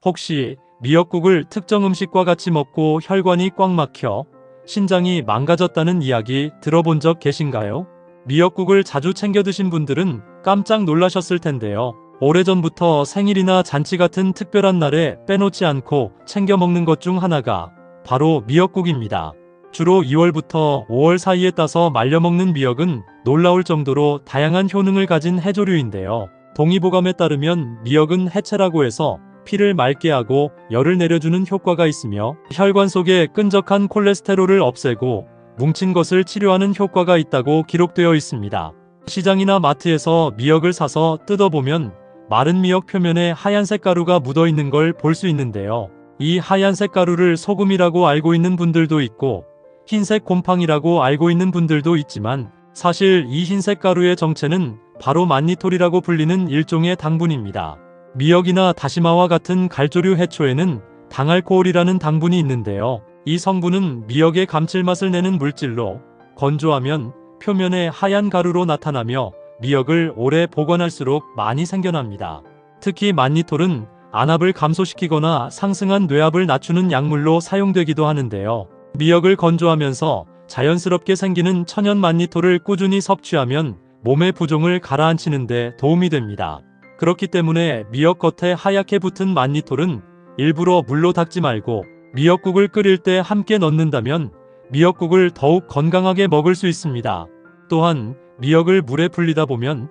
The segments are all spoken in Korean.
혹시 미역국을 특정 음식과 같이 먹고 혈관이 꽉 막혀 신장이 망가졌다는 이야기 들어본 적 계신가요? 미역국을 자주 챙겨 드신 분들은 깜짝 놀라셨을 텐데요. 오래전부터 생일이나 잔치 같은 특별한 날에 빼놓지 않고 챙겨 먹는 것 중 하나가 바로 미역국입니다. 주로 2월부터 5월 사이에 따서 말려 먹는 미역은 놀라울 정도로 다양한 효능을 가진 해조류인데요. 동의보감에 따르면 미역은 해체라고 해서 피를 맑게 하고 열을 내려주는 효과가 있으며 혈관 속의 끈적한 콜레스테롤을 없애고 뭉친 것을 치료하는 효과가 있다고 기록되어 있습니다. 시장이나 마트에서 미역을 사서 뜯어보면 마른 미역 표면에 하얀색 가루가 묻어 있는 걸 볼 수 있는데요. 이 하얀색 가루를 소금이라고 알고 있는 분들도 있고 흰색 곰팡이라고 알고 있는 분들도 있지만 사실 이 흰색 가루의 정체는 바로 만니톨이라고 불리는 일종의 당분입니다. 미역이나 다시마와 같은 갈조류 해초에는 당알코올이라는 당분이 있는데요. 이 성분은 미역의 감칠맛을 내는 물질로 건조하면 표면에 하얀 가루로 나타나며 미역을 오래 보관할수록 많이 생겨납니다. 특히 만니톨은 안압을 감소시키거나 상승한 뇌압을 낮추는 약물로 사용되기도 하는데요. 미역을 건조하면서 자연스럽게 생기는 천연 만니톨을 꾸준히 섭취하면 몸의 부종을 가라앉히는 데 도움이 됩니다. 그렇기 때문에 미역 겉에 하얗게 붙은 만니톨은 일부러 물로 닦지 말고 미역국을 끓일 때 함께 넣는다면 미역국을 더욱 건강하게 먹을 수 있습니다. 또한 미역을 물에 불리다 보면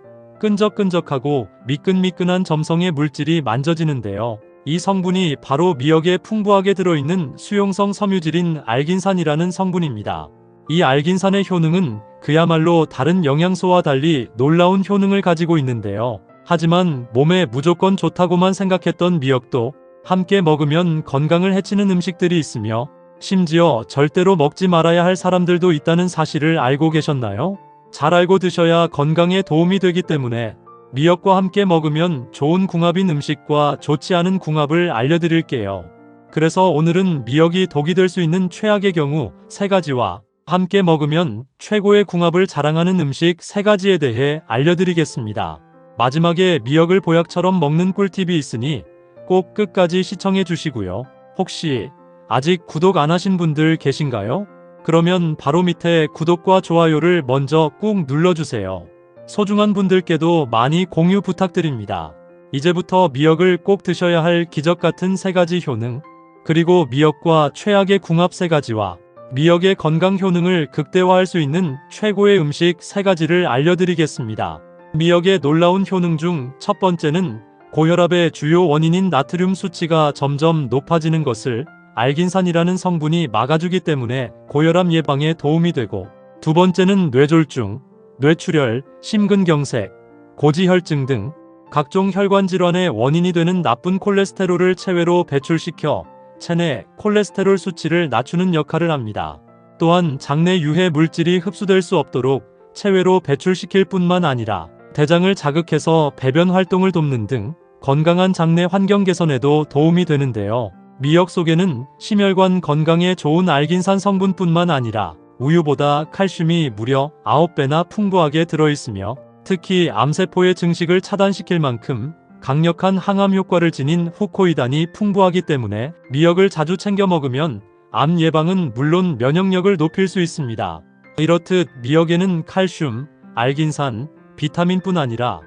끈적끈적하고 미끈미끈한 점성의 물질이 만져지는데요. 이 성분이 바로 미역에 풍부하게 들어있는 수용성 섬유질인 알긴산이라는 성분입니다. 이 알긴산의 효능은 그야말로 다른 영양소와 달리 놀라운 효능을 가지고 있는데요. 하지만 몸에 무조건 좋다고만 생각했던 미역도 함께 먹으면 건강을 해치는 음식들이 있으며 심지어 절대로 먹지 말아야 할 사람들도 있다는 사실을 알고 계셨나요? 잘 알고 드셔야 건강에 도움이 되기 때문에 미역과 함께 먹으면 좋은 궁합인 음식과 좋지 않은 궁합을 알려드릴게요. 그래서 오늘은 미역이 독이 될 수 있는 최악의 경우 3가지와 함께 먹으면 최고의 궁합을 자랑하는 음식 3가지에 대해 알려드리겠습니다. 마지막에 미역을 보약처럼 먹는 꿀팁이 있으니 꼭 끝까지 시청해 주시고요. 혹시 아직 구독 안 하신 분들 계신가요? 그러면 바로 밑에 구독과 좋아요를 먼저 꾹 눌러주세요. 소중한 분들께도 많이 공유 부탁드립니다. 이제부터 미역을 꼭 드셔야 할 기적같은 3가지 효능, 그리고 미역과 최악의 궁합 3가지와 미역의 건강 효능을 극대화할 수 있는 최고의 음식 3가지를 알려드리겠습니다. 미역의 놀라운 효능 중 첫 번째는 고혈압의 주요 원인인 나트륨 수치가 점점 높아지는 것을 알긴산이라는 성분이 막아주기 때문에 고혈압 예방에 도움이 되고, 두 번째는 뇌졸중, 뇌출혈, 심근경색, 고지혈증 등 각종 혈관 질환의 원인이 되는 나쁜 콜레스테롤을 체외로 배출시켜 체내 콜레스테롤 수치를 낮추는 역할을 합니다. 또한 장내 유해 물질이 흡수될 수 없도록 체외로 배출시킬 뿐만 아니라 대장을 자극해서 배변 활동을 돕는 등 건강한 장내 환경 개선에도 도움이 되는데요. 미역 속에는 심혈관 건강에 좋은 알긴산 성분뿐만 아니라 우유보다 칼슘이 무려 9배나 풍부하게 들어있으며 특히 암세포의 증식을 차단시킬 만큼 강력한 항암 효과를 지닌 후코이단이 풍부하기 때문에 미역을 자주 챙겨 먹으면 암 예방은 물론 면역력을 높일 수 있습니다. 이렇듯 미역에는 칼슘, 알긴산, 비타민뿐 아니라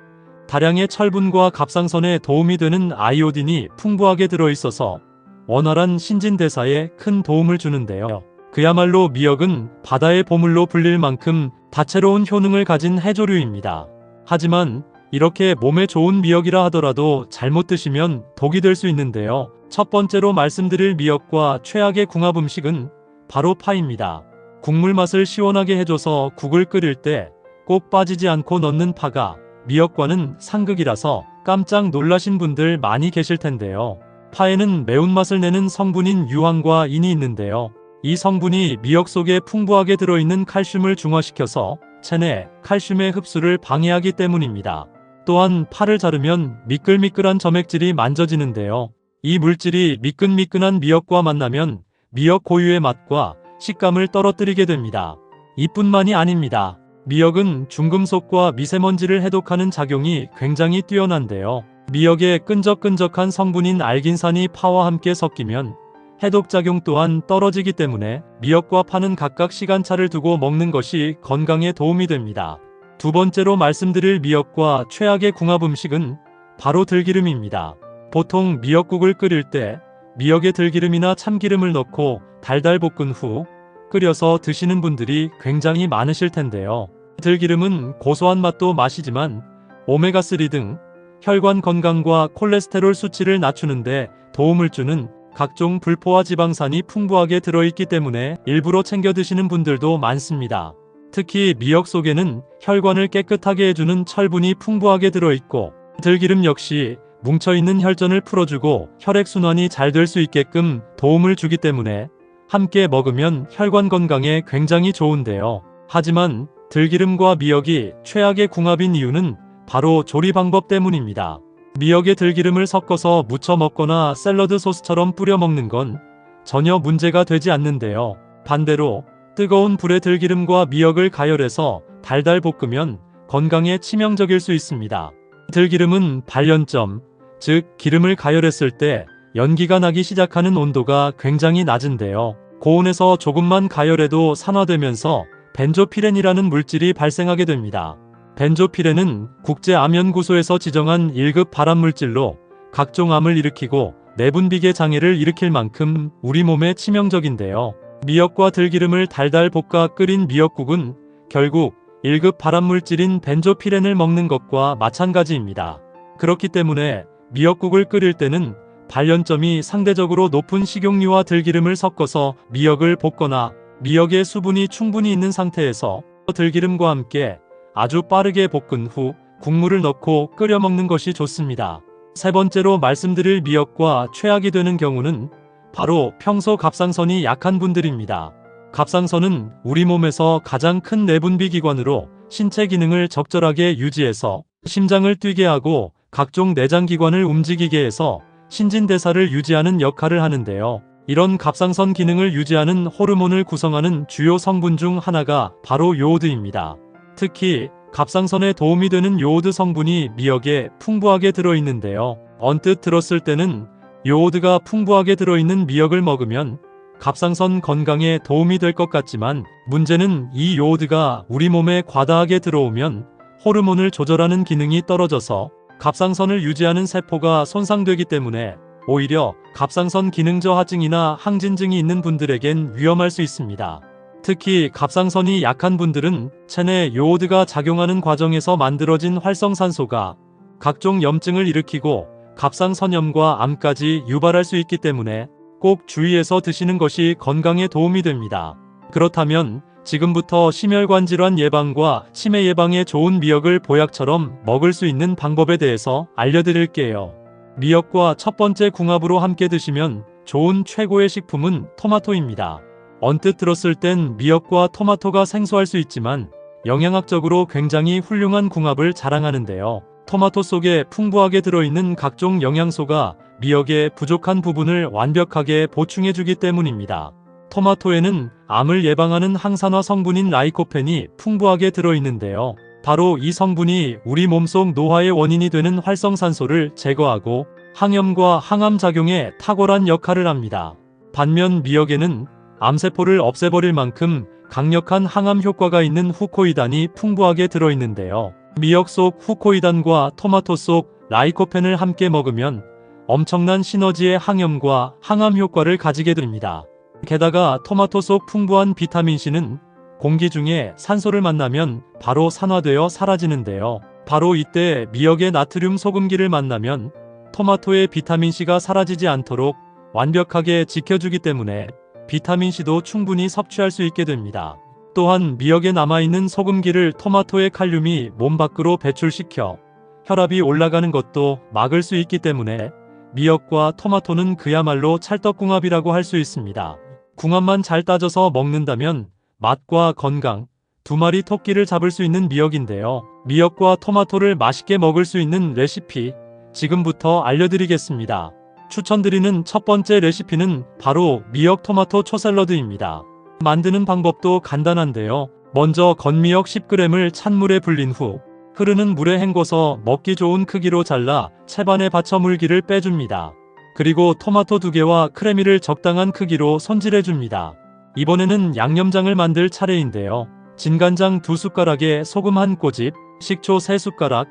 다량의 철분과 갑상선에 도움이 되는 아이오딘이 풍부하게 들어있어서 원활한 신진대사에 큰 도움을 주는데요. 그야말로 미역은 바다의 보물로 불릴 만큼 다채로운 효능을 가진 해조류입니다. 하지만 이렇게 몸에 좋은 미역이라 하더라도 잘못 드시면 독이 될 수 있는데요. 첫 번째로 말씀드릴 미역과 최악의 궁합 음식은 바로 파입니다. 국물 맛을 시원하게 해줘서 국을 끓일 때 꼭 빠지지 않고 넣는 파가 미역과는 상극이라서 깜짝 놀라신 분들 많이 계실 텐데요. 파에는 매운맛을 내는 성분인 유황과 인이 있는데요. 이 성분이 미역 속에 풍부하게 들어있는 칼슘을 중화시켜서 체내 칼슘의 흡수를 방해하기 때문입니다. 또한 파를 자르면 미끌미끌한 점액질이 만져지는데요. 이 물질이 미끈미끈한 미역과 만나면 미역 고유의 맛과 식감을 떨어뜨리게 됩니다. 이뿐만이 아닙니다. 미역은 중금속과 미세먼지를 해독하는 작용이 굉장히 뛰어난데요. 미역의 끈적끈적한 성분인 알긴산이 파와 함께 섞이면 해독작용 또한 떨어지기 때문에 미역과 파는 각각 시간차를 두고 먹는 것이 건강에 도움이 됩니다. 두 번째로 말씀드릴 미역과 최악의 궁합 음식은 바로 들기름입니다. 보통 미역국을 끓일 때 미역에 들기름이나 참기름을 넣고 달달 볶은 후 끓여서 드시는 분들이 굉장히 많으실 텐데요. 들기름은 고소한 맛도 맛이지만 오메가3 등 혈관 건강과 콜레스테롤 수치를 낮추는데 도움을 주는 각종 불포화 지방산이 풍부하게 들어있기 때문에 일부러 챙겨 드시는 분들도 많습니다. 특히 미역 속에는 혈관을 깨끗하게 해주는 철분이 풍부하게 들어있고 들기름 역시 뭉쳐있는 혈전을 풀어주고 혈액순환이 잘 될 수 있게끔 도움을 주기 때문에 함께 먹으면 혈관 건강에 굉장히 좋은데요. 하지만 들기름과 미역이 최악의 궁합인 이유는 바로 조리 방법 때문입니다. 미역에 들기름을 섞어서 무쳐 먹거나 샐러드 소스처럼 뿌려 먹는 건 전혀 문제가 되지 않는데요. 반대로 뜨거운 불에 들기름과 미역을 가열해서 달달 볶으면 건강에 치명적일 수 있습니다. 들기름은 발연점, 즉 기름을 가열했을 때 연기가 나기 시작하는 온도가 굉장히 낮은데요. 고온에서 조금만 가열해도 산화되면서 벤조피렌이라는 물질이 발생하게 됩니다. 벤조피렌은 국제암연구소에서 지정한 1급 발암물질로 각종 암을 일으키고 내분비계 장애를 일으킬 만큼 우리 몸에 치명적인데요. 미역과 들기름을 달달 볶아 끓인 미역국은 결국 1급 발암물질인 벤조피렌을 먹는 것과 마찬가지입니다. 그렇기 때문에 미역국을 끓일 때는 발연점이 상대적으로 높은 식용유와 들기름을 섞어서 미역을 볶거나 미역의 수분이 충분히 있는 상태에서 들기름과 함께 아주 빠르게 볶은 후 국물을 넣고 끓여 먹는 것이 좋습니다. 세 번째로 말씀드릴 미역과 최악이 되는 경우는 바로 평소 갑상선이 약한 분들입니다. 갑상선은 우리 몸에서 가장 큰 내분비 기관으로 신체 기능을 적절하게 유지해서 심장을 뛰게 하고 각종 내장기관을 움직이게 해서 신진대사를 유지하는 역할을 하는데요. 이런 갑상선 기능을 유지하는 호르몬을 구성하는 주요 성분 중 하나가 바로 요오드입니다. 특히 갑상선에 도움이 되는 요오드 성분이 미역에 풍부하게 들어있는데요. 언뜻 들었을 때는 요오드가 풍부하게 들어있는 미역을 먹으면 갑상선 건강에 도움이 될 것 같지만 문제는 이 요오드가 우리 몸에 과다하게 들어오면 호르몬을 조절하는 기능이 떨어져서 갑상선을 유지하는 세포가 손상되기 때문에 오히려 갑상선 기능 저하증이나 항진증이 있는 분들에겐 위험할 수 있습니다. 특히 갑상선이 약한 분들은 체내 요오드가 작용하는 과정에서 만들어진 활성산소가 각종 염증을 일으키고 갑상선염과 암까지 유발할 수 있기 때문에 꼭 주의해서 드시는 것이 건강에 도움이 됩니다. 그렇다면 지금부터 심혈관 질환 예방과 치매 예방에 좋은 미역을 보약처럼 먹을 수 있는 방법에 대해서 알려드릴게요. 미역과 첫 번째 궁합으로 함께 드시면 좋은 최고의 식품은 토마토입니다. 언뜻 들었을 땐 미역과 토마토가 생소할 수 있지만 영양학적으로 굉장히 훌륭한 궁합을 자랑하는데요. 토마토 속에 풍부하게 들어있는 각종 영양소가 미역의 부족한 부분을 완벽하게 보충해주기 때문입니다. 토마토에는 암을 예방하는 항산화 성분인 라이코펜이 풍부하게 들어있는데요. 바로 이 성분이 우리 몸속 노화의 원인이 되는 활성산소를 제거하고 항염과 항암작용에 탁월한 역할을 합니다. 반면 미역에는 암세포를 없애버릴 만큼 강력한 항암 효과가 있는 후코이단이 풍부하게 들어있는데요. 미역 속 후코이단과 토마토 속 라이코펜을 함께 먹으면 엄청난 시너지의 항염과 항암 효과를 가지게 됩니다. 게다가 토마토 속 풍부한 비타민C는 공기 중에 산소를 만나면 바로 산화되어 사라지는데요. 바로 이때 미역의 나트륨 소금기를 만나면 토마토의 비타민C가 사라지지 않도록 완벽하게 지켜주기 때문에 비타민C도 충분히 섭취할 수 있게 됩니다. 또한 미역에 남아있는 소금기를 토마토의 칼륨이 몸 밖으로 배출시켜 혈압이 올라가는 것도 막을 수 있기 때문에 미역과 토마토는 그야말로 찰떡궁합이라고 할 수 있습니다. 궁합만 잘 따져서 먹는다면 맛과 건강, 두 마리 토끼를 잡을 수 있는 미역인데요. 미역과 토마토를 맛있게 먹을 수 있는 레시피 지금부터 알려드리겠습니다. 추천드리는 첫 번째 레시피는 바로 미역 토마토 초샐러드입니다. 만드는 방법도 간단한데요. 먼저 건미역 10g을 찬물에 불린 후 흐르는 물에 헹궈서 먹기 좋은 크기로 잘라 채반에 받쳐 물기를 빼줍니다. 그리고 토마토 2개와 크래미를 적당한 크기로 손질해줍니다. 이번에는 양념장을 만들 차례인데요. 진간장 2숟가락에 소금 1꼬집, 식초 3숟가락,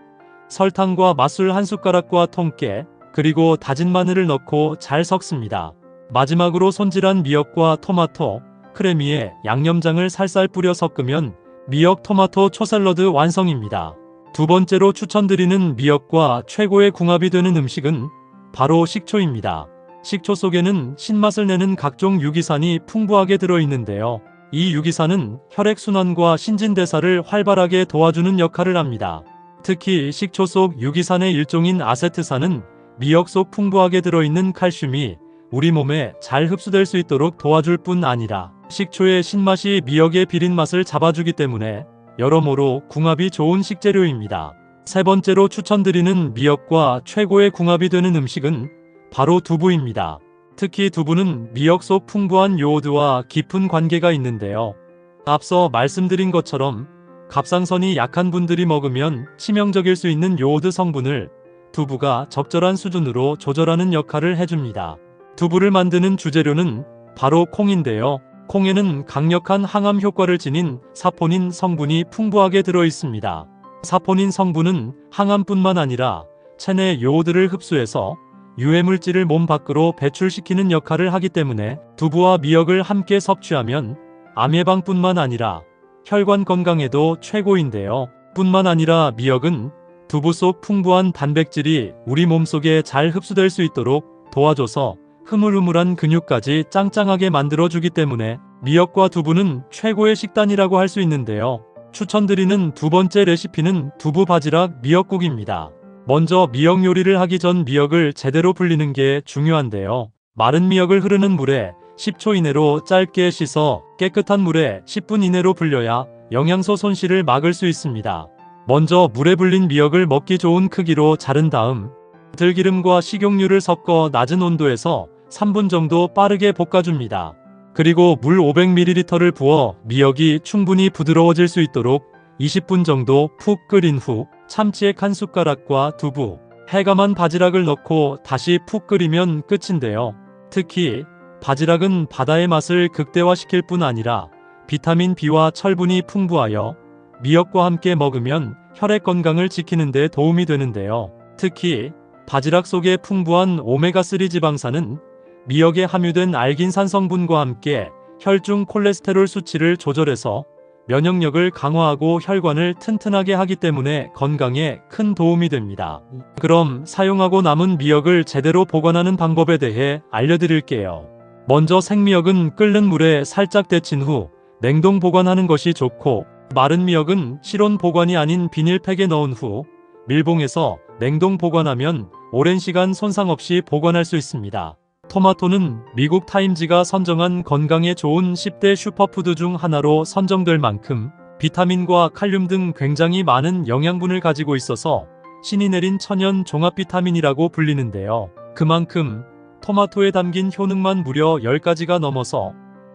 설탕과 맛술 1숟가락과 통깨, 그리고 다진 마늘을 넣고 잘 섞습니다. 마지막으로 손질한 미역과 토마토, 크래미에 양념장을 살살 뿌려 섞으면 미역 토마토 초샐러드 완성입니다. 두 번째로 추천드리는 미역과 최고의 궁합이 되는 음식은 바로 식초입니다. 식초 속에는 신맛을 내는 각종 유기산이 풍부하게 들어있는데요. 이 유기산은 혈액순환과 신진대사를 활발하게 도와주는 역할을 합니다. 특히 식초 속 유기산의 일종인 아세트산은 미역 속 풍부하게 들어있는 칼슘이 우리 몸에 잘 흡수될 수 있도록 도와줄 뿐 아니라 식초의 신맛이 미역의 비린 맛을 잡아주기 때문에 여러모로 궁합이 좋은 식재료입니다. 세 번째로 추천드리는 미역과 최고의 궁합이 되는 음식은 바로 두부입니다. 특히 두부는 미역 속 풍부한 요오드와 깊은 관계가 있는데요. 앞서 말씀드린 것처럼 갑상선이 약한 분들이 먹으면 치명적일 수 있는 요오드 성분을 두부가 적절한 수준으로 조절하는 역할을 해줍니다. 두부를 만드는 주재료는 바로 콩인데요. 콩에는 강력한 항암 효과를 지닌 사포닌 성분이 풍부하게 들어있습니다. 사포닌 성분은 항암뿐만 아니라 체내 요오드를 흡수해서 유해물질을 몸 밖으로 배출시키는 역할을 하기 때문에 두부와 미역을 함께 섭취하면 암 예방뿐만 아니라 혈관 건강에도 최고인데요. 뿐만 아니라 미역은 두부 속 풍부한 단백질이 우리 몸속에 잘 흡수될 수 있도록 도와줘서 흐물흐물한 근육까지 짱짱하게 만들어주기 때문에 미역과 두부는 최고의 식단이라고 할 수 있는데요. 추천드리는 두 번째 레시피는 두부 바지락 미역국입니다. 먼저 미역 요리를 하기 전 미역을 제대로 불리는 게 중요한데요. 마른 미역을 흐르는 물에 10초 이내로 짧게 씻어 깨끗한 물에 10분 이내로 불려야 영양소 손실을 막을 수 있습니다. 먼저 물에 불린 미역을 먹기 좋은 크기로 자른 다음 들기름과 식용유를 섞어 낮은 온도에서 3분 정도 빠르게 볶아줍니다. 그리고 물 500ml를 부어 미역이 충분히 부드러워질 수 있도록 20분 정도 푹 끓인 후 참치액 1숟가락과 두부, 해감한 바지락을 넣고 다시 푹 끓이면 끝인데요. 특히 바지락은 바다의 맛을 극대화시킬 뿐 아니라 비타민 B와 철분이 풍부하여 미역과 함께 먹으면 혈액 건강을 지키는 데 도움이 되는데요. 특히 바지락 속에 풍부한 오메가3 지방산은 미역에 함유된 알긴산 성분과 함께 혈중 콜레스테롤 수치를 조절해서 면역력을 강화하고 혈관을 튼튼하게 하기 때문에 건강에 큰 도움이 됩니다. 그럼 사용하고 남은 미역을 제대로 보관하는 방법에 대해 알려드릴게요. 먼저 생미역은 끓는 물에 살짝 데친 후 냉동 보관하는 것이 좋고, 마른 미역은 실온 보관이 아닌 비닐팩에 넣은 후 밀봉해서 냉동 보관하면 오랜 시간 손상 없이 보관할 수 있습니다. 토마토는 미국 타임지가 선정한 건강에 좋은 10대 슈퍼푸드 중 하나로 선정될 만큼 비타민과 칼륨 등 굉장히 많은 영양분을 가지고 있어서 신이 내린 천연 종합 비타민이라고 불리는데요. 그만큼 토마토에 담긴 효능만 무려 10가지가 넘어서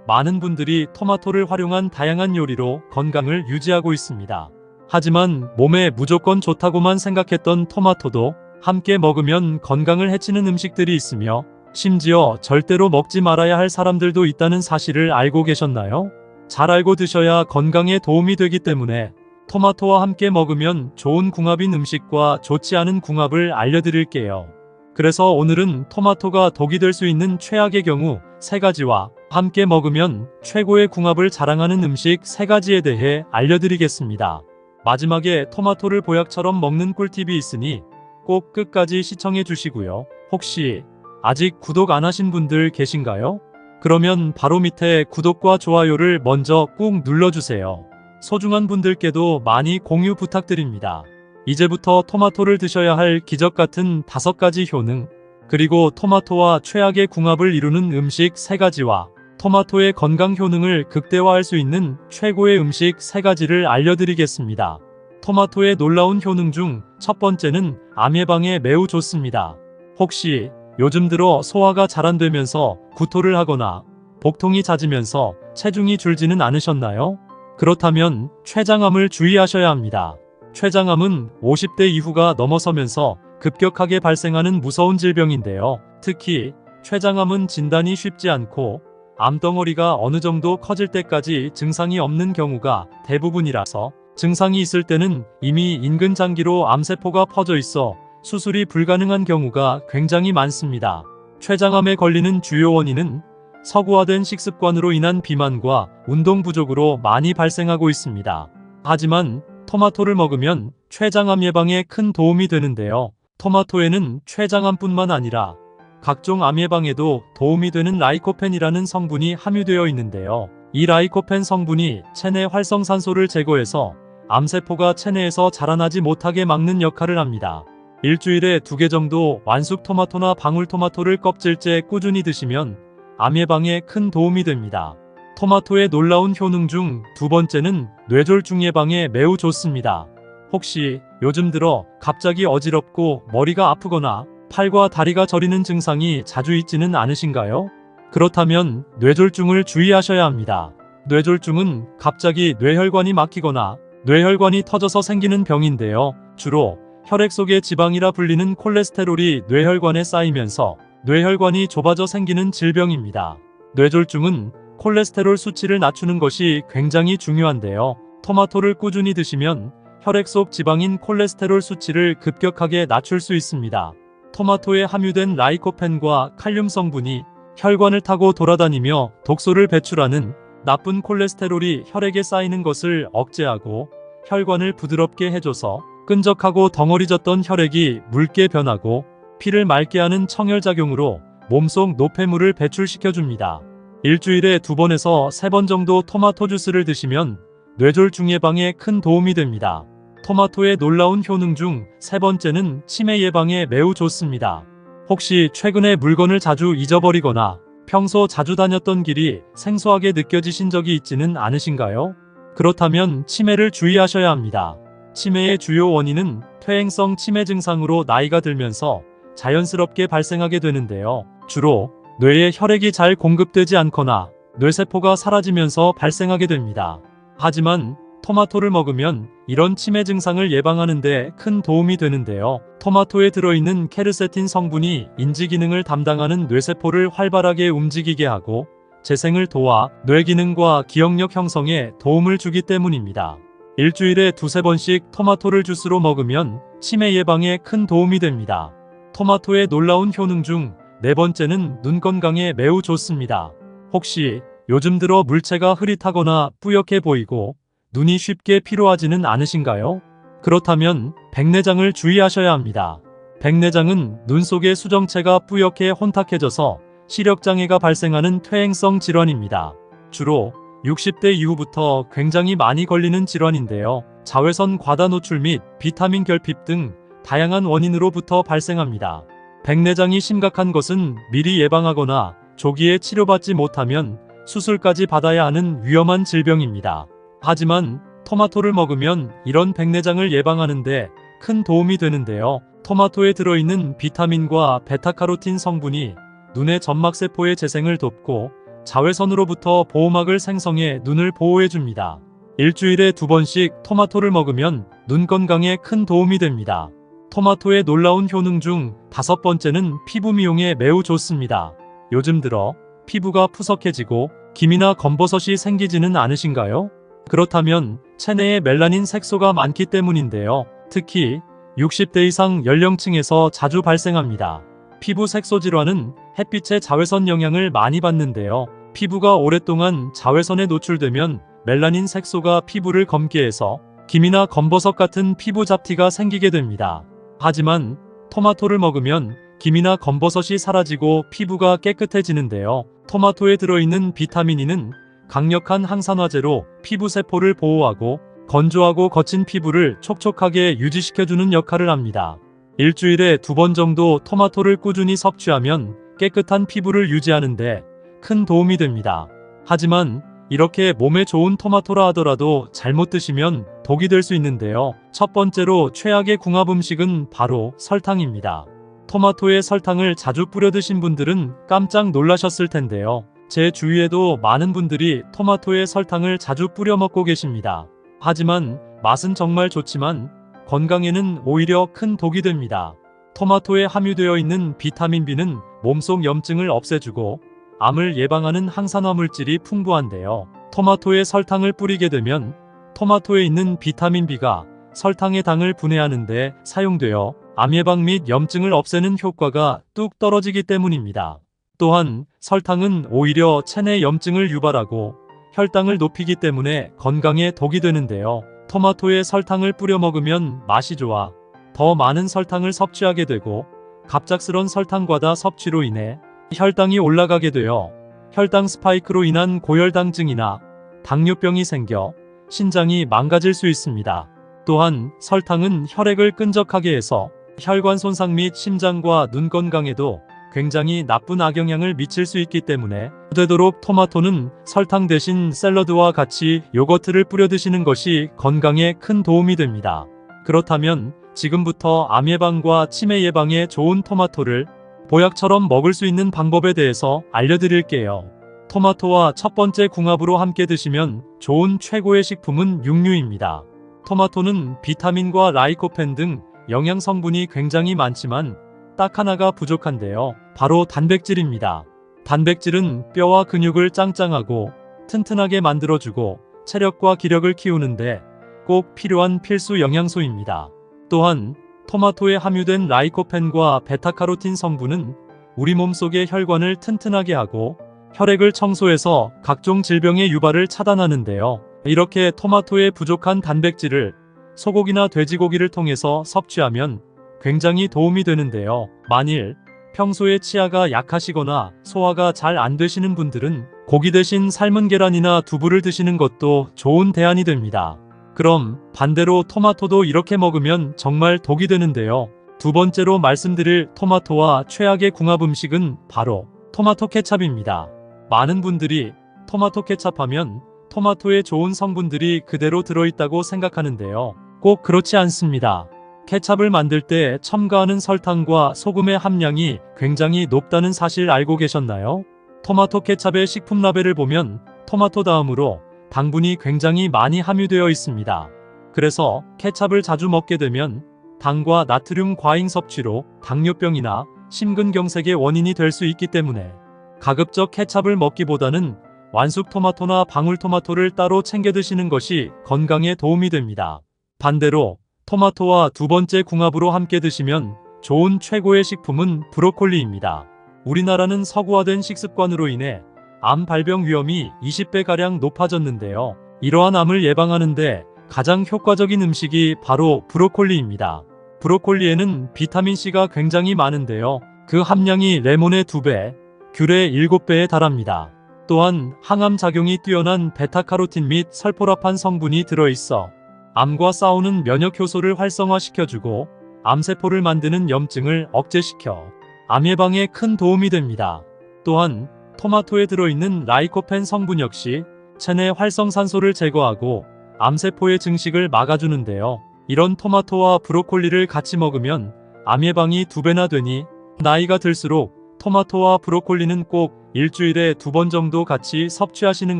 많은 분들이 토마토를 활용한 다양한 요리로 건강을 유지하고 있습니다. 하지만 몸에 무조건 좋다고만 생각했던 토마토도 함께 먹으면 건강을 해치는 음식들이 있으며 심지어 절대로 먹지 말아야 할 사람들도 있다는 사실을 알고 계셨나요? 잘 알고 드셔야 건강에 도움이 되기 때문에 토마토와 함께 먹으면 좋은 궁합인 음식과 좋지 않은 궁합을 알려드릴게요. 그래서 오늘은 토마토가 독이 될 수 있는 최악의 경우 3가지와 함께 먹으면 최고의 궁합을 자랑하는 음식 3가지에 대해 알려드리겠습니다. 마지막에 토마토를 보약처럼 먹는 꿀팁이 있으니 꼭 끝까지 시청해 주시고요. 혹시 아직 구독 안 하신 분들 계신가요? 그러면 바로 밑에 구독과 좋아요를 먼저 꾹 눌러주세요. 소중한 분들께도 많이 공유 부탁드립니다. 이제부터 토마토를 드셔야 할 기적 같은 5가지 효능, 그리고 토마토와 최악의 궁합을 이루는 음식 3가지와 토마토의 건강 효능을 극대화할 수 있는 최고의 음식 3가지를 알려드리겠습니다. 토마토의 놀라운 효능 중 첫 번째는 암 예방에 매우 좋습니다. 혹시 요즘 들어 소화가 잘 안 되면서 구토를 하거나 복통이 잦으면서 체중이 줄지는 않으셨나요? 그렇다면 췌장암을 주의하셔야 합니다. 췌장암은 50대 이후가 넘어서면서 급격하게 발생하는 무서운 질병인데요. 특히 췌장암은 진단이 쉽지 않고 암덩어리가 어느 정도 커질 때까지 증상이 없는 경우가 대부분이라서 증상이 있을 때는 이미 인근 장기로 암세포가 퍼져 있어 수술이 불가능한 경우가 굉장히 많습니다. 췌장암에 걸리는 주요 원인은 서구화된 식습관으로 인한 비만과 운동 부족으로 많이 발생하고 있습니다. 하지만 토마토를 먹으면 췌장암 예방에 큰 도움이 되는데요. 토마토에는 췌장암뿐만 아니라 각종 암 예방에도 도움이 되는 라이코펜이라는 성분이 함유되어 있는데요. 이 라이코펜 성분이 체내 활성산소를 제거해서 암세포가 체내에서 자라나지 못하게 막는 역할을 합니다. 일주일에 2개 정도 완숙 토마토나 방울토마토를 껍질째 꾸준히 드시면 암 예방에 큰 도움이 됩니다. 토마토의 놀라운 효능 중 두 번째는 뇌졸중 예방에 매우 좋습니다. 혹시 요즘 들어 갑자기 어지럽고 머리가 아프거나 팔과 다리가 저리는 증상이 자주 있지는 않으신가요? 그렇다면 뇌졸중을 주의하셔야 합니다. 뇌졸중은 갑자기 뇌혈관이 막히거나 뇌혈관이 터져서 생기는 병인데요. 주로 혈액 속의 지방이라 불리는 콜레스테롤이 뇌혈관에 쌓이면서 뇌혈관이 좁아져 생기는 질병입니다. 뇌졸중은 콜레스테롤 수치를 낮추는 것이 굉장히 중요한데요. 토마토를 꾸준히 드시면 혈액 속 지방인 콜레스테롤 수치를 급격하게 낮출 수 있습니다. 토마토에 함유된 라이코펜과 칼륨 성분이 혈관을 타고 돌아다니며 독소를 배출하는 나쁜 콜레스테롤이 혈액에 쌓이는 것을 억제하고 혈관을 부드럽게 해줘서 끈적하고 덩어리졌던 혈액이 묽게 변하고 피를 맑게 하는 청혈작용으로 몸속 노폐물을 배출시켜줍니다. 일주일에 2번에서 3번 정도 토마토 주스를 드시면 뇌졸중 예방에 큰 도움이 됩니다. 토마토의 놀라운 효능 중 3번째는 치매 예방에 매우 좋습니다. 혹시 최근에 물건을 자주 잊어버리거나 평소 자주 다녔던 길이 생소하게 느껴지신 적이 있지는 않으신가요? 그렇다면 치매를 주의하셔야 합니다. 치매의 주요 원인은 퇴행성 치매 증상으로 나이가 들면서 자연스럽게 발생하게 되는데요. 주로 뇌에 혈액이 잘 공급되지 않거나 뇌세포가 사라지면서 발생하게 됩니다. 하지만 토마토를 먹으면 이런 치매 증상을 예방하는 데 큰 도움이 되는데요. 토마토에 들어있는 케르세틴 성분이 인지 기능을 담당하는 뇌세포를 활발하게 움직이게 하고 재생을 도와 뇌 기능과 기억력 형성에 도움을 주기 때문입니다. 일주일에 2~3번씩 토마토를 주스로 먹으면 치매 예방에 큰 도움이 됩니다. 토마토의 놀라운 효능 중 4번째는 눈 건강에 매우 좋습니다. 혹시 요즘 들어 물체가 흐릿하거나 뿌옇게 보이고 눈이 쉽게 피로하지는 않으신가요? 그렇다면 백내장을 주의하셔야 합니다. 백내장은 눈 속의 수정체가 뿌옇게 혼탁해져서 시력장애가 발생하는 퇴행성 질환입니다. 주로 60대 이후부터 굉장히 많이 걸리는 질환인데요. 자외선 과다 노출 및 비타민 결핍 등 다양한 원인으로부터 발생합니다. 백내장이 심각한 것은 미리 예방하거나 조기에 치료받지 못하면 수술까지 받아야 하는 위험한 질병입니다. 하지만 토마토를 먹으면 이런 백내장을 예방하는데 큰 도움이 되는데요. 토마토에 들어있는 비타민과 베타카로틴 성분이 눈의 점막세포의 재생을 돕고 자외선으로부터 보호막을 생성해 눈을 보호해줍니다. 일주일에 2번씩 토마토를 먹으면 눈 건강에 큰 도움이 됩니다. 토마토의 놀라운 효능 중 5번째는 피부 미용에 매우 좋습니다. 요즘 들어 피부가 푸석해지고 기미나 검버섯이 생기지는 않으신가요? 그렇다면 체내에 멜라닌 색소가 많기 때문인데요. 특히 60대 이상 연령층에서 자주 발생합니다. 피부 색소 질환은 햇빛의 자외선 영향을 많이 받는데요. 피부가 오랫동안 자외선에 노출되면 멜라닌 색소가 피부를 검게 해서 기미나 검버섯 같은 피부 잡티가 생기게 됩니다. 하지만 토마토를 먹으면 기미나 검버섯이 사라지고 피부가 깨끗해지는데요. 토마토에 들어있는 비타민 E는 강력한 항산화제로 피부 세포를 보호하고 건조하고 거친 피부를 촉촉하게 유지시켜주는 역할을 합니다. 일주일에 2번 정도 토마토를 꾸준히 섭취하면 깨끗한 피부를 유지하는데 큰 도움이 됩니다. 하지만 이렇게 몸에 좋은 토마토라 하더라도 잘못 드시면 독이 될 수 있는데요. 첫 번째로 최악의 궁합 음식은 바로 설탕입니다. 토마토에 설탕을 자주 뿌려 드신 분들은 깜짝 놀라셨을 텐데요. 제 주위에도 많은 분들이 토마토에 설탕을 자주 뿌려 먹고 계십니다. 하지만 맛은 정말 좋지만 건강에는 오히려 큰 독이 됩니다. 토마토에 함유되어 있는 비타민 B는 몸속 염증을 없애주고 암을 예방하는 항산화 물질이 풍부한데요. 토마토에 설탕을 뿌리게 되면 토마토에 있는 비타민 B가 설탕의 당을 분해하는 데 사용되어 암 예방 및 염증을 없애는 효과가 뚝 떨어지기 때문입니다. 또한 설탕은 오히려 체내 염증을 유발하고 혈당을 높이기 때문에 건강에 독이 되는데요. 토마토에 설탕을 뿌려 먹으면 맛이 좋아 더 많은 설탕을 섭취하게 되고 갑작스런 설탕 과다 섭취로 인해 혈당이 올라가게 되어 혈당 스파이크로 인한 고혈당증이나 당뇨병이 생겨 신장이 망가질 수 있습니다. 또한 설탕은 혈액을 끈적하게 해서 혈관 손상 및 심장과 눈 건강에도 굉장히 나쁜 악영향을 미칠 수 있기 때문에 되도록 토마토는 설탕 대신 샐러드와 같이 요거트를 뿌려 드시는 것이 건강에 큰 도움이 됩니다. 그렇다면 지금부터 암 예방과 치매 예방에 좋은 토마토를 보약처럼 먹을 수 있는 방법에 대해서 알려드릴게요. 토마토와 첫 번째 궁합으로 함께 드시면 좋은 최고의 식품은 육류입니다. 토마토는 비타민과 라이코펜 등 영양 성분이 굉장히 많지만 딱 하나가 부족한데요. 바로 단백질입니다. 단백질은 뼈와 근육을 짱짱하고 튼튼하게 만들어주고 체력과 기력을 키우는데 꼭 필요한 필수 영양소입니다. 또한 토마토에 함유된 라이코펜과 베타카로틴 성분은 우리 몸속의 혈관을 튼튼하게 하고 혈액을 청소해서 각종 질병의 유발을 차단하는데요. 이렇게 토마토에 부족한 단백질을 소고기나 돼지고기를 통해서 섭취하면 굉장히 도움이 되는데요. 만일 평소에 치아가 약하시거나 소화가 잘 안 되시는 분들은 고기 대신 삶은 계란이나 두부를 드시는 것도 좋은 대안이 됩니다. 그럼 반대로 토마토도 이렇게 먹으면 정말 독이 되는데요. 두 번째로 말씀드릴 토마토와 최악의 궁합 음식은 바로 토마토 케찹입니다. 많은 분들이 토마토 케찹하면 토마토에 좋은 성분들이 그대로 들어있다고 생각하는데요. 꼭 그렇지 않습니다. 케찹을 만들 때 첨가하는 설탕과 소금의 함량이 굉장히 높다는 사실 알고 계셨나요? 토마토 케찹의 식품 라벨을 보면 토마토 다음으로 당분이 굉장히 많이 함유되어 있습니다. 그래서 케찹을 자주 먹게 되면 당과 나트륨 과잉 섭취로 당뇨병이나 심근경색의 원인이 될 수 있기 때문에 가급적 케찹을 먹기보다는 완숙 토마토나 방울토마토를 따로 챙겨 드시는 것이 건강에 도움이 됩니다. 반대로 토마토와 두 번째 궁합으로 함께 드시면 좋은 최고의 식품은 브로콜리입니다. 우리나라는 서구화된 식습관으로 인해 암 발병 위험이 20배가량 높아졌는데요. 이러한 암을 예방하는데 가장 효과적인 음식이 바로 브로콜리입니다. 브로콜리에는 비타민C가 굉장히 많은데요. 그 함량이 레몬의 2배, 귤의 7배에 달합니다. 또한 항암 작용이 뛰어난 베타카로틴 및 설포라판 성분이 들어있어 암과 싸우는 면역 효소를 활성화시켜주고 암세포를 만드는 염증을 억제시켜 암 예방에 큰 도움이 됩니다. 또한 토마토에 들어있는 라이코펜 성분 역시 체내 활성산소를 제거하고 암세포의 증식을 막아주는데요. 이런 토마토와 브로콜리를 같이 먹으면 암 예방이 2배나 되니 나이가 들수록 토마토와 브로콜리는 꼭 일주일에 2번 정도 같이 섭취하시는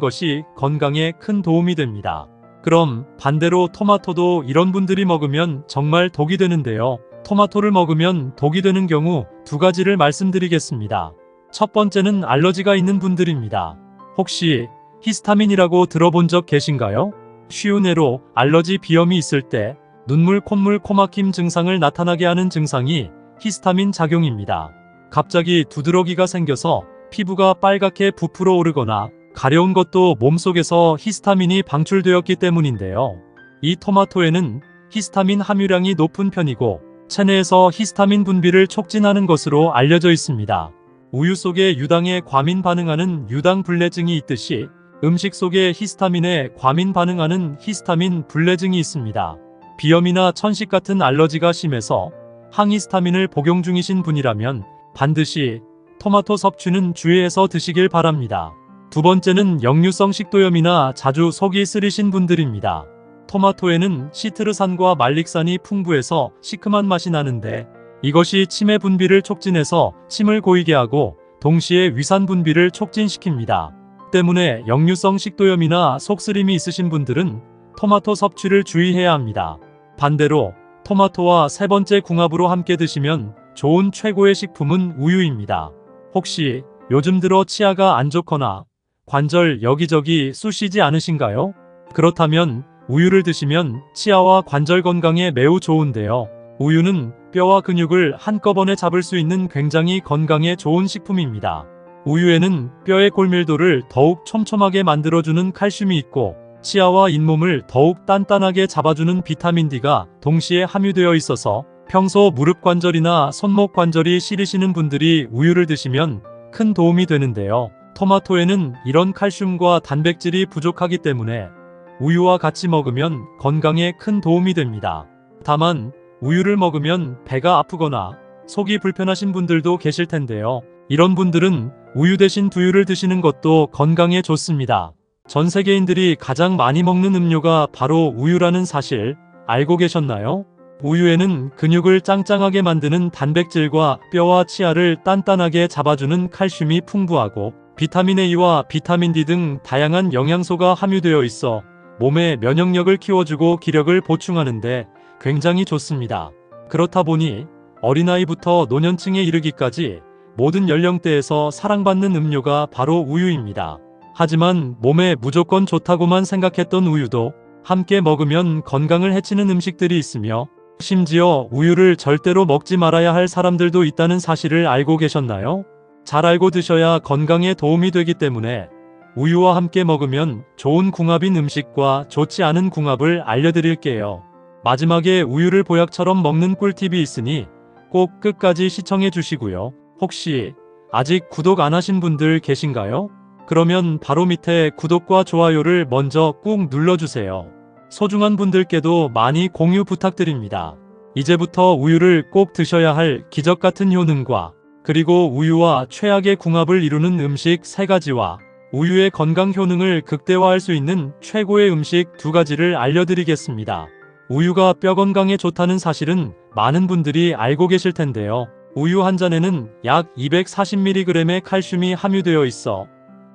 것이 건강에 큰 도움이 됩니다. 그럼 반대로 토마토도 이런 분들이 먹으면 정말 독이 되는데요. 토마토를 먹으면 독이 되는 경우 두 가지를 말씀드리겠습니다. 첫 번째는 알러지가 있는 분들입니다. 혹시 히스타민이라고 들어본 적 계신가요? 쉬운 예로 알러지 비염이 있을 때 눈물, 콧물, 코막힘 증상을 나타나게 하는 증상이 히스타민 작용입니다. 갑자기 두드러기가 생겨서 피부가 빨갛게 부풀어 오르거나 가려운 것도 몸속에서 히스타민이 방출되었기 때문인데요. 이 토마토에는 히스타민 함유량이 높은 편이고 체내에서 히스타민 분비를 촉진하는 것으로 알려져 있습니다. 우유 속에 유당에 과민 반응하는 유당 불내증이 있듯이 음식 속에 히스타민에 과민 반응하는 히스타민 불내증이 있습니다. 비염이나 천식 같은 알러지가 심해서 항히스타민을 복용 중이신 분이라면 반드시 토마토 섭취는 주의해서 드시길 바랍니다. 두 번째는 역류성 식도염이나 자주 속이 쓰리신 분들입니다. 토마토에는 시트르산과 말릭산이 풍부해서 시큼한 맛이 나는데 이것이 치매 분비를 촉진해서 침을 고이게 하고 동시에 위산 분비를 촉진시킵니다. 때문에 역류성 식도염이나 속쓰림이 있으신 분들은 토마토 섭취를 주의해야 합니다. 반대로 토마토와 세 번째 궁합으로 함께 드시면 좋은 최고의 식품은 우유입니다. 혹시 요즘 들어 치아가 안 좋거나 관절 여기저기 쑤시지 않으신가요? 그렇다면 우유를 드시면 치아와 관절 건강에 매우 좋은데요. 우유는 뼈와 근육을 한꺼번에 잡을 수 있는 굉장히 건강에 좋은 식품입니다. 우유에는 뼈의 골밀도를 더욱 촘촘하게 만들어주는 칼슘이 있고 치아와 잇몸을 더욱 단단하게 잡아주는 비타민 D가 동시에 함유되어 있어서 평소 무릎 관절이나 손목 관절이 시리시는 분들이 우유를 드시면 큰 도움이 되는데요. 토마토에는 이런 칼슘과 단백질이 부족하기 때문에 우유와 같이 먹으면 건강에 큰 도움이 됩니다. 다만 우유를 먹으면 배가 아프거나 속이 불편하신 분들도 계실 텐데요. 이런 분들은 우유 대신 두유를 드시는 것도 건강에 좋습니다. 전 세계인들이 가장 많이 먹는 음료가 바로 우유라는 사실 알고 계셨나요? 우유에는 근육을 짱짱하게 만드는 단백질과 뼈와 치아를 단단하게 잡아주는 칼슘이 풍부하고 비타민 A와 비타민 D 등 다양한 영양소가 함유되어 있어 몸의 면역력을 키워주고 기력을 보충하는데 굉장히 좋습니다. 그렇다 보니 어린아이부터 노년층에 이르기까지 모든 연령대에서 사랑받는 음료가 바로 우유입니다. 하지만 몸에 무조건 좋다고만 생각했던 우유도 함께 먹으면 건강을 해치는 음식들이 있으며 심지어 우유를 절대로 먹지 말아야 할 사람들도 있다는 사실을 알고 계셨나요? 잘 알고 드셔야 건강에 도움이 되기 때문에 우유와 함께 먹으면 좋은 궁합인 음식과 좋지 않은 궁합을 알려드릴게요. 마지막에 우유를 보약처럼 먹는 꿀팁이 있으니 꼭 끝까지 시청해 주시고요. 혹시 아직 구독 안 하신 분들 계신가요? 그러면 바로 밑에 구독과 좋아요를 먼저 꾹 눌러주세요. 소중한 분들께도 많이 공유 부탁드립니다. 이제부터 우유를 꼭 드셔야 할 기적 같은 효능과 그리고 우유와 최악의 궁합을 이루는 음식 3가지와 우유의 건강 효능을 극대화할 수 있는 최고의 음식 2가지를 알려드리겠습니다. 우유가 뼈 건강에 좋다는 사실은 많은 분들이 알고 계실 텐데요. 우유 한 잔에는 약 240mg의 칼슘이 함유되어 있어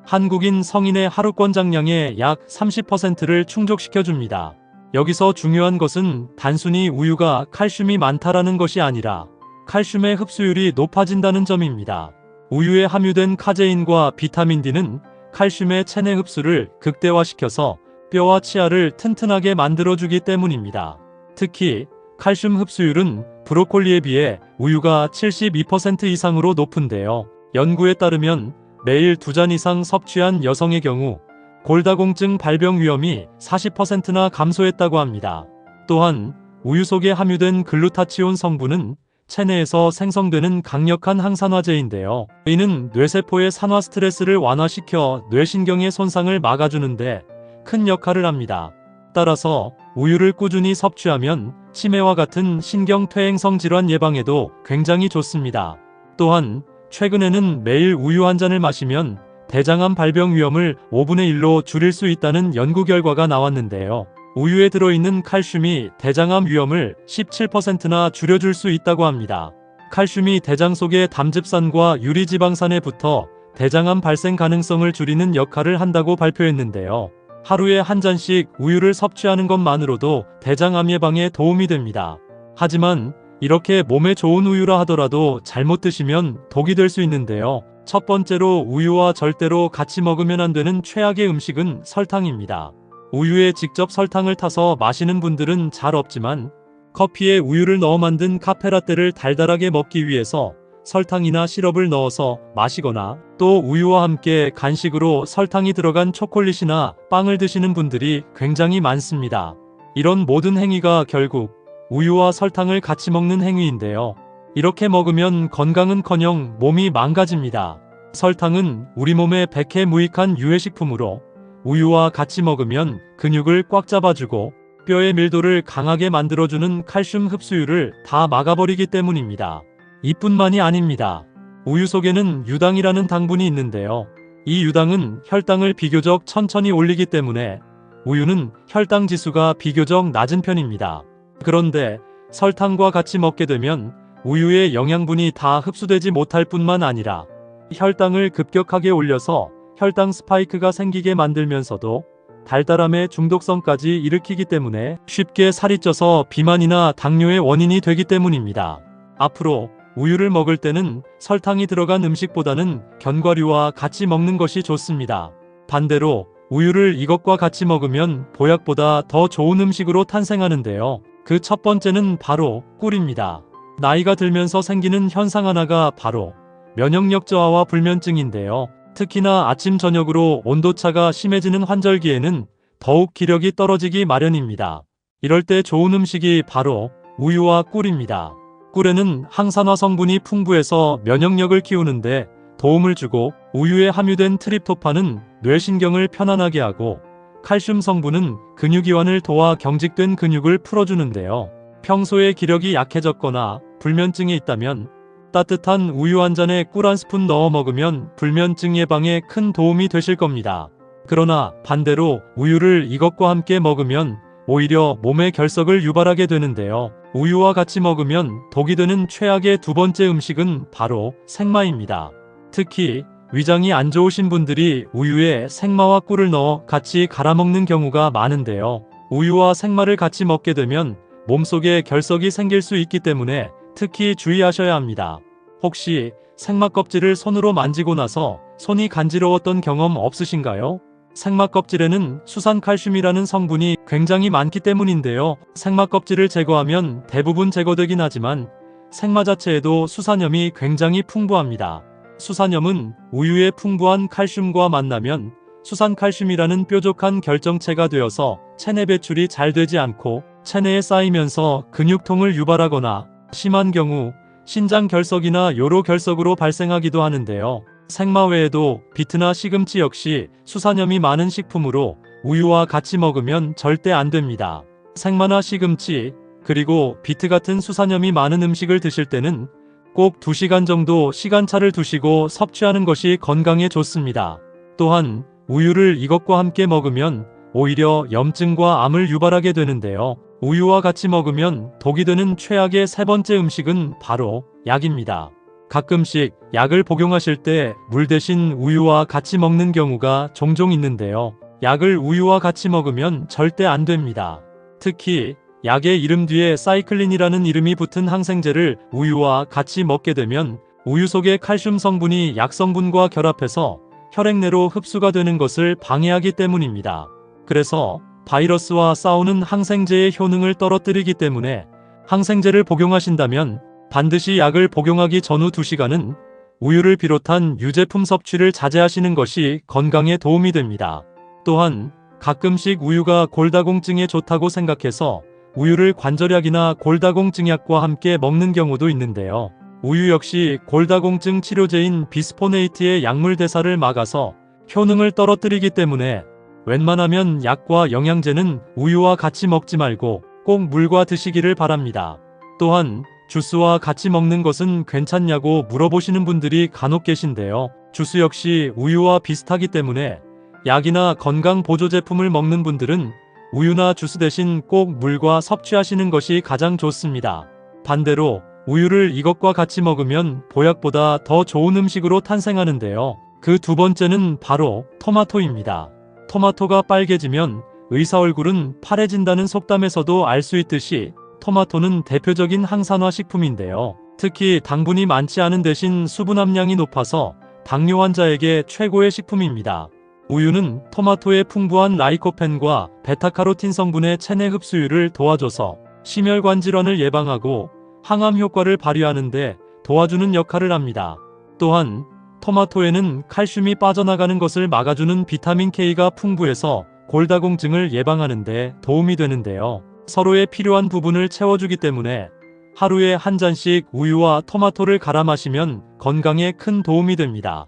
한국인 성인의 하루 권장량의 약 30%를 충족시켜줍니다. 여기서 중요한 것은 단순히 우유가 칼슘이 많다라는 것이 아니라 칼슘의 흡수율이 높아진다는 점입니다. 우유에 함유된 카제인과 비타민 D는 칼슘의 체내 흡수를 극대화시켜서 뼈와 치아를 튼튼하게 만들어주기 때문입니다. 특히 칼슘 흡수율은 브로콜리에 비해 우유가 72% 이상으로 높은데요. 연구에 따르면 매일 2잔 이상 섭취한 여성의 경우 골다공증 발병 위험이 40%나 감소했다고 합니다. 또한 우유 속에 함유된 글루타치온 성분은 체내에서 생성되는 강력한 항산화제인데요. 이는 뇌세포의 산화 스트레스를 완화시켜 뇌신경의 손상을 막아주는데 큰 역할을 합니다. 따라서 우유를 꾸준히 섭취하면 치매와 같은 신경퇴행성 질환 예방에도 굉장히 좋습니다. 또한 최근에는 매일 우유 한 잔을 마시면 대장암 발병 위험을 5분의 1로 줄일 수 있다는 연구 결과가 나왔는데요. 우유에 들어있는 칼슘이 대장암 위험을 17%나 줄여줄 수 있다고 합니다. 칼슘이 대장 속의 담즙산과 유리지방산에 붙어 대장암 발생 가능성을 줄이는 역할을 한다고 발표했는데요. 하루에 한 잔씩 우유를 섭취하는 것만으로도 대장암 예방에 도움이 됩니다. 하지만 이렇게 몸에 좋은 우유라 하더라도 잘못 드시면 독이 될 수 있는데요. 첫 번째로 우유와 절대로 같이 먹으면 안 되는 최악의 음식은 설탕입니다. 우유에 직접 설탕을 타서 마시는 분들은 잘 없지만 커피에 우유를 넣어 만든 카페라떼를 달달하게 먹기 위해서 설탕이나 시럽을 넣어서 마시거나 또 우유와 함께 간식으로 설탕이 들어간 초콜릿이나 빵을 드시는 분들이 굉장히 많습니다. 이런 모든 행위가 결국 우유와 설탕을 같이 먹는 행위인데요. 이렇게 먹으면 건강은커녕 몸이 망가집니다. 설탕은 우리 몸에 백해무익한 유해식품으로 우유와 같이 먹으면 근육을 꽉 잡아주고 뼈의 밀도를 강하게 만들어주는 칼슘 흡수율을 다 막아버리기 때문입니다. 이뿐만이 아닙니다. 우유 속에는 유당이라는 당분이 있는데요. 이 유당은 혈당을 비교적 천천히 올리기 때문에 우유는 혈당 지수가 비교적 낮은 편입니다. 그런데 설탕과 같이 먹게 되면 우유의 영양분이 다 흡수되지 못할 뿐만 아니라 혈당을 급격하게 올려서 혈당 스파이크가 생기게 만들면서도 달달함의 중독성까지 일으키기 때문에 쉽게 살이 쪄서 비만이나 당뇨의 원인이 되기 때문입니다. 앞으로 우유를 먹을 때는 설탕이 들어간 음식보다는 견과류와 같이 먹는 것이 좋습니다. 반대로 우유를 이것과 같이 먹으면 보약보다 더 좋은 음식으로 탄생하는데요. 그 첫 번째는 바로 꿀입니다. 나이가 들면서 생기는 현상 하나가 바로 면역력 저하와 불면증인데요. 특히나 아침 저녁으로 온도차가 심해지는 환절기에는 더욱 기력이 떨어지기 마련입니다. 이럴 때 좋은 음식이 바로 우유와 꿀입니다. 꿀에는 항산화 성분이 풍부해서 면역력을 키우는데 도움을 주고, 우유에 함유된 트립토판은 뇌신경을 편안하게 하고, 칼슘 성분은 근육이완을 도와 경직된 근육을 풀어주는데요. 평소에 기력이 약해졌거나 불면증이 있다면 따뜻한 우유 한 잔에 꿀 한 스푼 넣어 먹으면 불면증 예방에 큰 도움이 되실 겁니다. 그러나 반대로 우유를 이것과 함께 먹으면 오히려 몸의 결석을 유발하게 되는데요. 우유와 같이 먹으면 독이 되는 최악의 두 번째 음식은 바로 생마입니다. 특히 위장이 안 좋으신 분들이 우유에 생마와 꿀을 넣어 같이 갈아 먹는 경우가 많은데요. 우유와 생마를 같이 먹게 되면 몸속에 결석이 생길 수 있기 때문에 특히 주의하셔야 합니다. 혹시 생마 껍질을 손으로 만지고 나서 손이 간지러웠던 경험 없으신가요? 생마 껍질에는 수산칼슘이라는 성분이 굉장히 많기 때문인데요. 생마 껍질을 제거하면 대부분 제거되긴 하지만 생마 자체에도 수산염이 굉장히 풍부합니다. 수산염은 우유의 풍부한 칼슘과 만나면 수산칼슘이라는 뾰족한 결정체가 되어서 체내 배출이 잘 되지 않고 체내에 쌓이면서 근육통을 유발하거나 심한 경우 신장 결석이나 요로 결석으로 발생하기도 하는데요. 생마 외에도 비트나 시금치 역시 수산염이 많은 식품으로 우유와 같이 먹으면 절대 안 됩니다. 생마나 시금치, 그리고 비트 같은 수산염이 많은 음식을 드실 때는 꼭 2시간 정도 시간차를 두시고 섭취하는 것이 건강에 좋습니다. 또한 우유를 이것과 함께 먹으면 오히려 염증과 암을 유발하게 되는데요. 우유와 같이 먹으면 독이 되는 최악의 세 번째 음식은 바로 약입니다. 가끔씩 약을 복용하실 때 물 대신 우유와 같이 먹는 경우가 종종 있는데요. 약을 우유와 같이 먹으면 절대 안 됩니다. 특히 약의 이름 뒤에 사이클린이라는 이름이 붙은 항생제를 우유와 같이 먹게 되면 우유 속의 칼슘 성분이 약 성분과 결합해서 혈액 내로 흡수가 되는 것을 방해하기 때문입니다. 그래서 바이러스와 싸우는 항생제의 효능을 떨어뜨리기 때문에 항생제를 복용하신다면 반드시 약을 복용하기 전후 2시간은 우유를 비롯한 유제품 섭취를 자제하시는 것이 건강에 도움이 됩니다. 또한 가끔씩 우유가 골다공증에 좋다고 생각해서 우유를 관절약이나 골다공증약과 함께 먹는 경우도 있는데요. 우유 역시 골다공증 치료제인 비스포네이트의 약물 대사를 막아서 효능을 떨어뜨리기 때문에 웬만하면 약과 영양제는 우유와 같이 먹지 말고 꼭 물과 드시기를 바랍니다. 또한 주스와 같이 먹는 것은 괜찮냐고 물어보시는 분들이 간혹 계신데요. 주스 역시 우유와 비슷하기 때문에 약이나 건강 보조 제품을 먹는 분들은 우유나 주스 대신 꼭 물과 섭취하시는 것이 가장 좋습니다. 반대로 우유를 이것과 같이 먹으면 보약보다 더 좋은 음식으로 탄생하는데요. 그 두 번째는 바로 토마토입니다. 토마토가 빨개지면 의사 얼굴은 파래진다는 속담에서도 알 수 있듯이 토마토는 대표적인 항산화 식품인데요. 특히 당분이 많지 않은 대신 수분 함량이 높아서 당뇨 환자에게 최고의 식품입니다. 우유는 토마토의 풍부한 라이코펜과 베타카로틴 성분의 체내 흡수율을 도와줘서 심혈관 질환을 예방하고 항암 효과를 발휘하는 데 도와주는 역할을 합니다. 또한 토마토에는 칼슘이 빠져나가는 것을 막아주는 비타민 K가 풍부해서 골다공증을 예방하는 데 도움이 되는데요. 서로의 필요한 부분을 채워주기 때문에 하루에 한 잔씩 우유와 토마토를 갈아 마시면 건강에 큰 도움이 됩니다.